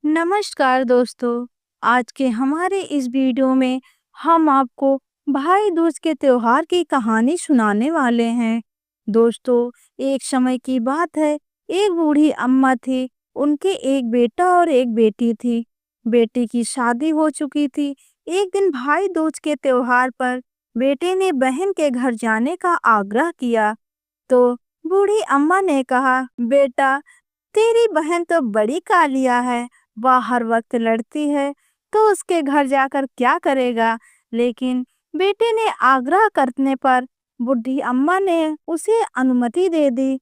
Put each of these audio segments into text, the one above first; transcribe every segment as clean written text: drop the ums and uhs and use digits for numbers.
नमस्कार दोस्तों। आज के हमारे इस वीडियो में हम आपको भाई दूज के त्योहार की कहानी सुनाने वाले हैं। दोस्तों, एक समय की बात है। एक बूढ़ी अम्मा थी। उनके एक बेटा और एक बेटी थी। बेटी की शादी हो चुकी थी। एक दिन भाई दूज के त्योहार पर बेटे ने बहन के घर जाने का आग्रह किया। तो बूढ़ी अम्मा ने कहा, बेटा, तेरी बहन तो बड़ी कालिया है। वह हर वक्त लड़ती है, तो उसके घर जाकर क्या करेगा। लेकिन बेटे ने आग्रह करने पर बूढ़ी अम्मा ने उसे अनुमति दे दी।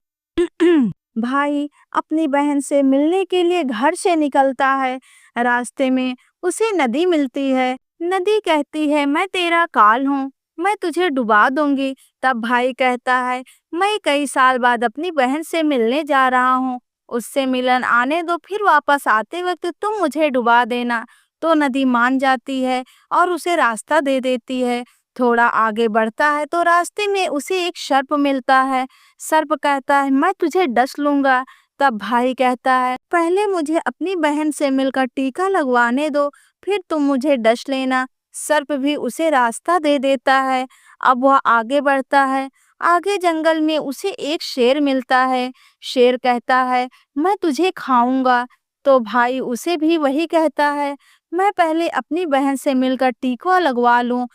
भाई अपनी बहन से मिलने के लिए घर से निकलता है। रास्ते में उसे नदी मिलती है। नदी कहती है, मैं तेरा काल हूँ, मैं तुझे डुबा दूंगी। तब भाई कहता है, मैं कई साल बाद अपनी बहन से मिलने जा रहा हूँ, उससे मिलन आने दो, फिर वापस आते वक्त तुम मुझे डुबा देना। तो नदी मान जाती है और उसे रास्ता दे देती है। थोड़ा आगे बढ़ता है तो रास्ते में उसे एक सर्प मिलता है। सर्प कहता है, मैं तुझे डस लूंगा। तब भाई कहता है, पहले मुझे अपनी बहन से मिलकर टीका लगवाने दो, फिर तुम मुझे डस लेना। सर्प भी उसे रास्ता दे देता है। अब वह आगे बढ़ता है। आगे जंगल में उसे एक शेर मिलता है। शेर कहता है, मैं तुझे खाऊंगा। तो भाई उसे भी वही कहता है, मैं पहले अपनी बहन से मिलकर टीका लगवा लूं,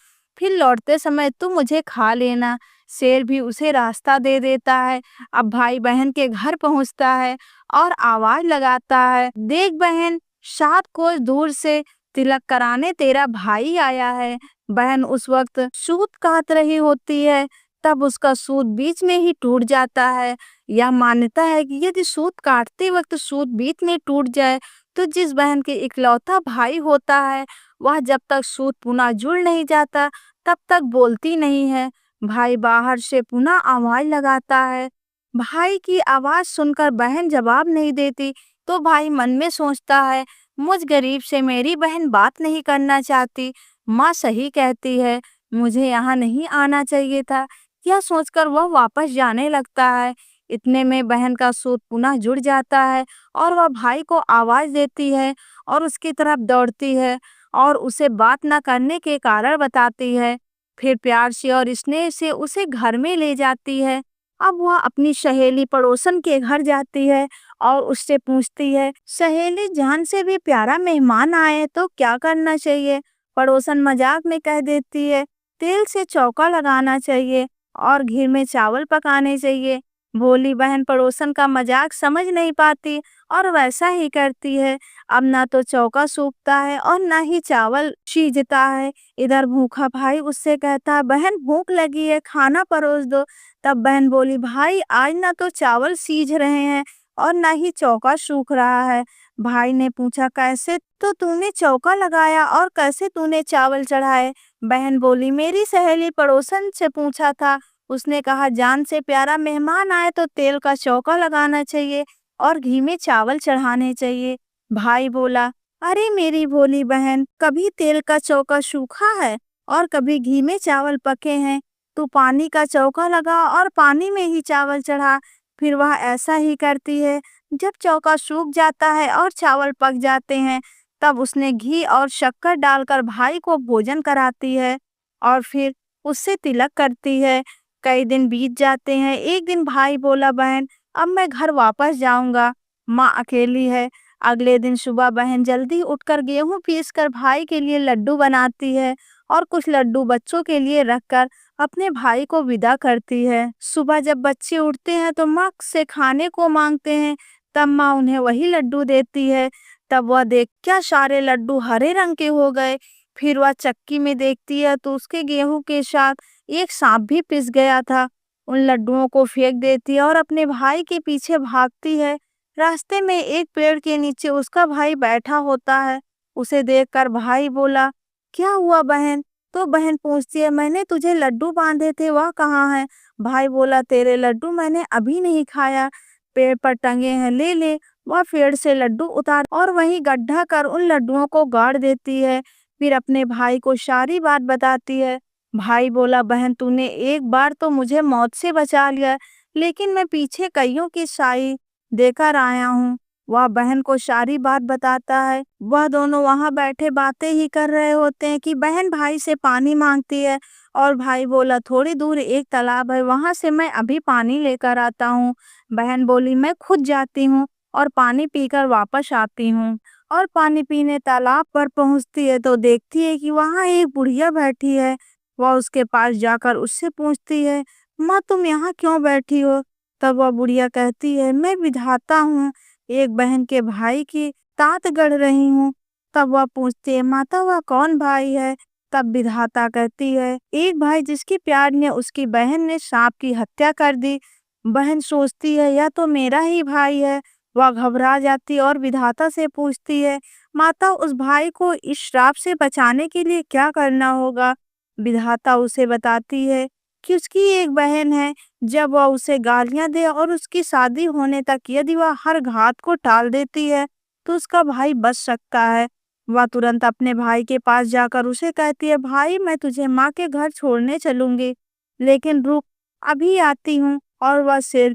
फिर लौटते समय तू मुझे खा लेना। शेर भी उसे रास्ता दे देता है। अब भाई बहन के घर पहुंचता है और आवाज लगाता है, देख बहन, 7 कोस दूर से तिलक कराने तेरा भाई आया है। बहन उस वक्त सूत काट रही होती है। तब उसका सूत बीच में ही टूट जाता है। यह मान्यता है कि यदि सूत काटते वक्त सूत बीच में टूट जाए तो जिस बहन के इकलौता भाई होता है वह जब तक सूत पुनः जुड़ नहीं जाता तब तक बोलती नहीं है। भाई बाहर से पुनः आवाज लगाता है। भाई की आवाज सुनकर बहन जवाब नहीं देती तो भाई मन में सोचता है, मुझ गरीब से मेरी बहन बात नहीं करना चाहती। माँ सही कहती है, मुझे यहाँ नहीं आना चाहिए था। यह सोचकर वह वापस जाने लगता है। इतने में बहन का सूत पुनः जुड़ जाता है और वह भाई को आवाज देती है और उसकी तरफ दौड़ती है और उसे बात न करने के कारण बताती है। फिर प्यार से और स्नेह से उसे घर में ले जाती है। अब वह अपनी सहेली पड़ोसन के घर जाती है और उससे पूछती है, सहेली जान से भी प्यारा मेहमान आए तो क्या करना चाहिए। पड़ोसन मजाक में कह देती है, तेल से चौका लगाना चाहिए और घी में चावल पकाने चाहिए। भोली बहन पड़ोसन का मजाक समझ नहीं पाती और वैसा ही करती है। अब ना तो चौका सूखता है और ना ही चावल सीजता है। इधर भूखा भाई उससे कहता है, बहन भूख लगी है, खाना परोस दो। तब बहन बोली, भाई आज ना तो चावल सीज रहे हैं और ना ही चौका सूख रहा है। भाई ने पूछा, कैसे? तो तूने चौका लगाया और कैसे तूने चावल चढ़ाए? बहन बोली, मेरी सहेली पड़ोसन से पूछा था, उसने कहा जान से प्यारा मेहमान आए तो तेल का चौका लगाना चाहिए और घी में चावल चढ़ाने चाहिए। भाई बोला, अरे मेरी भोली बहन, कभी तेल का चौका सूखा है और कभी घी में चावल पके हैं। तू पानी का चौका लगा और पानी में ही चावल चढ़ा। फिर वह ऐसा ही करती है। जब चौका सूख जाता है और चावल पक जाते हैं तब उसने घी और शक्कर डालकर भाई को भोजन कराती है और फिर उससे तिलक करती है। कई दिन बीत जाते हैं। एक दिन भाई बोला, बहन अब मैं घर वापस जाऊंगा, माँ अकेली है। अगले दिन सुबह बहन जल्दी उठकर गेहूं पीसकर भाई के लिए लड्डू बनाती है और कुछ लड्डू बच्चों के लिए रखकर अपने भाई को विदा करती है। सुबह जब बच्चे उठते हैं तो माँ से खाने को मांगते हैं। तब माँ उन्हें वही लड्डू देती है। तब वह देख क्या सारे लड्डू हरे रंग के हो गए। फिर वह चक्की में देखती है तो उसके गेहूं के साथ एक सांप भी पिस गया था। उन लड्डुओं को फेंक देती है और अपने भाई के पीछे भागती है। रास्ते में एक पेड़ के नीचे उसका भाई बैठा होता है। उसे देखकर भाई बोला, क्या हुआ बहन? तो बहन पूछती है, मैंने तुझे लड्डू बांधे थे, वह कहाँ है? भाई बोला, तेरे लड्डू मैंने अभी नहीं खाया, पेड़ पर टंगे हैं, ले ले। वह पेड़ से लड्डू उतार और वहीं गड्ढा कर उन लड्डुओं को गाड़ देती है। फिर अपने भाई को सारी बात बताती है। भाई बोला, बहन तूने एक बार तो मुझे मौत से बचा लिया, लेकिन मैं पीछे कईयों की साई देकर आया हूँ। वह बहन को सारी बात बताता है। वह दोनों वहां बैठे बातें ही कर रहे होते हैं कि बहन भाई से पानी मांगती है और भाई बोला थोड़ी दूर एक तालाब है, वहां से मैं अभी पानी लेकर आता हूँ। बहन बोली मैं खुद जाती हूँ और पानी पीकर वापस आती हूँ। और पानी पीने तालाब पर पहुंचती है तो देखती है कि वहां एक बुढ़िया बैठी है। वह उसके पास जाकर उससे पूछती है, माँ तुम यहाँ क्यों बैठी हो? तब वह बुढ़िया कहती है, मैं विधाता हूँ, एक बहन के भाई की तात गढ़ रही हूँ। तब वह पूछती है, माता वह कौन भाई है? तब विधाता कहती है, एक भाई जिसकी प्यार ने उसकी बहन ने सांप की हत्या कर दी। बहन सोचती है यह तो मेरा ही भाई है। वह घबरा जाती है और विधाता से पूछती है, माता उस भाई को इस श्राप से बचाने के लिए क्या करना होगा? विधाता उसे बताती है कि उसकी एक बहन है, जब वह उसे गालियां दे और उसकी शादी होने तक यदि वह हर घात को टाल देती है तो उसका भाई बच सकता है। वह तुरंत अपने भाई के पास जाकर उसे कहती है, भाई मैं तुझे माँ के घर छोड़ने चलूंगी, लेकिन रुक, अभी आती हूँ। और वह शेर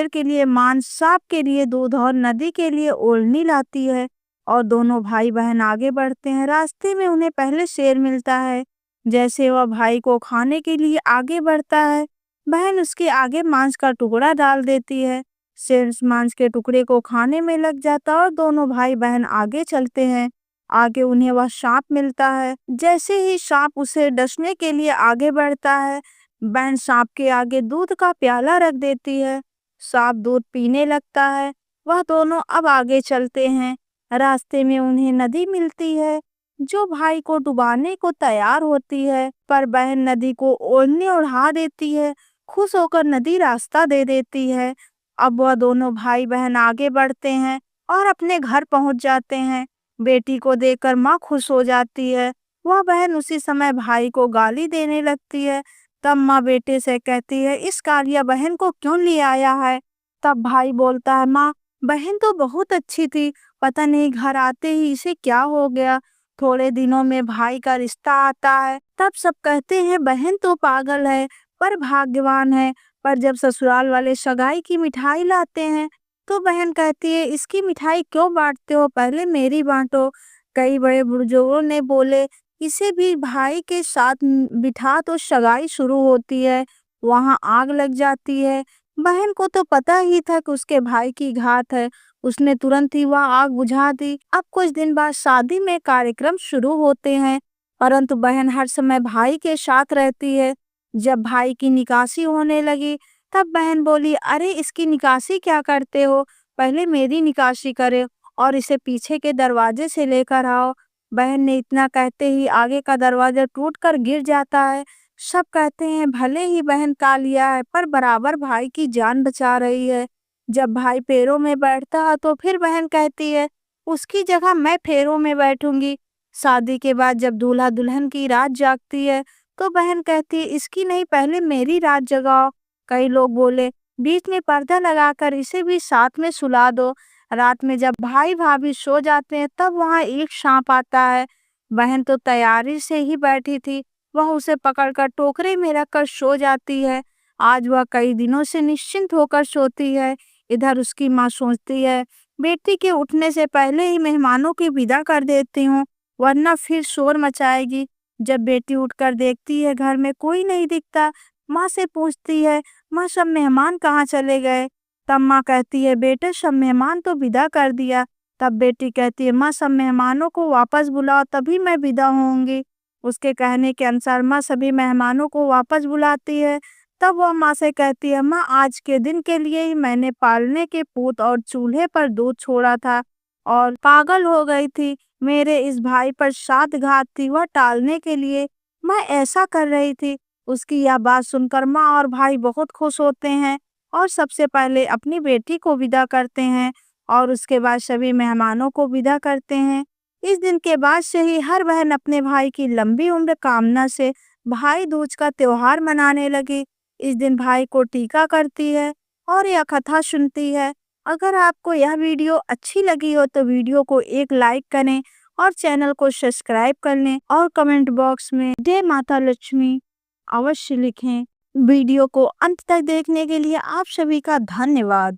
के लिए मांस, सांप के लिए दूध और नदी के लिए ओढ़नी लाती है। और दोनों भाई बहन आगे बढ़ते हैं। रास्ते में उन्हें पहले शेर मिलता है। जैसे वह भाई को खाने के लिए आगे बढ़ता है, बहन उसके आगे मांस का टुकड़ा डाल देती है। शेर उस मांस के टुकड़े को खाने में लग जाता है और दोनों भाई बहन आगे चलते हैं। आगे उन्हें वह सांप मिलता है। जैसे ही सांप उसे डसने के लिए आगे बढ़ता है, बहन सांप के आगे दूध का प्याला रख देती है। सांप दूध पीने लगता है। वह दोनों अब आगे चलते हैं। रास्ते में उन्हें नदी मिलती है जो भाई को डुबाने को तैयार होती है, पर बहन नदी को ओढ़ने उड़ा देती है। खुश होकर नदी रास्ता दे देती है। अब वह दोनों भाई बहन आगे बढ़ते हैं और अपने घर पहुंच जाते हैं। बेटी को देखकर माँ खुश हो जाती है। वह बहन उसी समय भाई को गाली देने लगती है। तब माँ बेटे से कहती है, इस कालिया बहन को क्यों ले आया है? तब भाई बोलता है, माँ बहन तो बहुत अच्छी थी, पता नहीं घर आते ही इसे क्या हो गया। थोड़े दिनों में भाई का रिश्ता आता है। तब सब कहते हैं बहन तो पागल है पर भाग्यवान है। पर जब ससुराल वाले सगाई की मिठाई लाते हैं तो बहन कहती है, इसकी मिठाई क्यों बांटते हो, पहले मेरी बांटो। कई बड़े बुजुर्गों ने बोले, इसे भी भाई के साथ बिठा तो सगाई शुरू होती है। वहां आग लग जाती है। बहन को तो पता ही था कि उसके भाई की घात है। उसने तुरंत ही वह आग बुझा दी। अब कुछ दिन बाद शादी में कार्यक्रम शुरू होते हैं, परंतु बहन हर समय भाई के साथ रहती है। जब भाई की निकासी होने लगी तब बहन बोली, अरे इसकी निकासी क्या करते हो, पहले मेरी निकासी करे और इसे पीछे के दरवाजे से लेकर आओ। बहन ने इतना कहते ही आगे का दरवाजा टूटकर गिर जाता है। सब कहते हैं भले ही बहन कालिया है पर बराबर भाई की जान बचा रही है। जब भाई पैरों में बैठता है तो फिर बहन कहती है, उसकी जगह मैं पैरों में बैठूंगी। शादी के बाद जब दूल्हा दुल्हन की रात जागती है तो बहन कहती है, इसकी नहीं, पहले मेरी रात जगाओ। कई लोग बोले, बीच में पर्दा लगाकर इसे भी साथ में सुला दो। रात में जब भाई भाभी सो जाते हैं तब वहां एक सांप आता है। बहन तो तैयारी से ही बैठी थी। वह उसे पकड़कर टोकरे में रखकर सो जाती है। आज वह कई दिनों से निश्चिंत होकर सोती है। इधर उसकी माँ सोचती है, बेटी के उठने से पहले ही मेहमानों की विदा कर देती हूँ, वरना फिर शोर मचाएगी। जब बेटी उठकर देखती है घर में कोई नहीं दिखता, माँ से पूछती है, माँ सब मेहमान कहाँ चले गए? तब माँ कहती है, बेटे सब मेहमान तो विदा कर दिया। तब बेटी कहती है, माँ सब मेहमानों को वापस बुलाओ तभी मैं विदा होंगी। उसके कहने के अनुसार माँ सभी मेहमानों को वापस बुलाती है। तब वह माँ से कहती है, माँ आज के दिन के लिए ही मैंने पालने के पूत और चूल्हे पर दूध छोड़ा था और पागल हो गई थी। मेरे इस भाई पर सात घात थी, वह टालने के लिए मैं ऐसा कर रही थी। उसकी यह बात सुनकर माँ और भाई बहुत खुश होते हैं और सबसे पहले अपनी बेटी को विदा करते हैं और उसके बाद सभी मेहमानों को विदा करते हैं। इस दिन के बाद से ही हर बहन अपने भाई की लंबी उम्र कामना से भाई दूज का त्योहार मनाने लगी। इस दिन भाई को टीका करती है और यह कथा सुनती है। अगर आपको यह वीडियो अच्छी लगी हो तो वीडियो को एक लाइक करें और चैनल को सब्सक्राइब कर लें और कमेंट बॉक्स में जय माता लक्ष्मी अवश्य लिखें। वीडियो को अंत तक देखने के लिए आप सभी का धन्यवाद।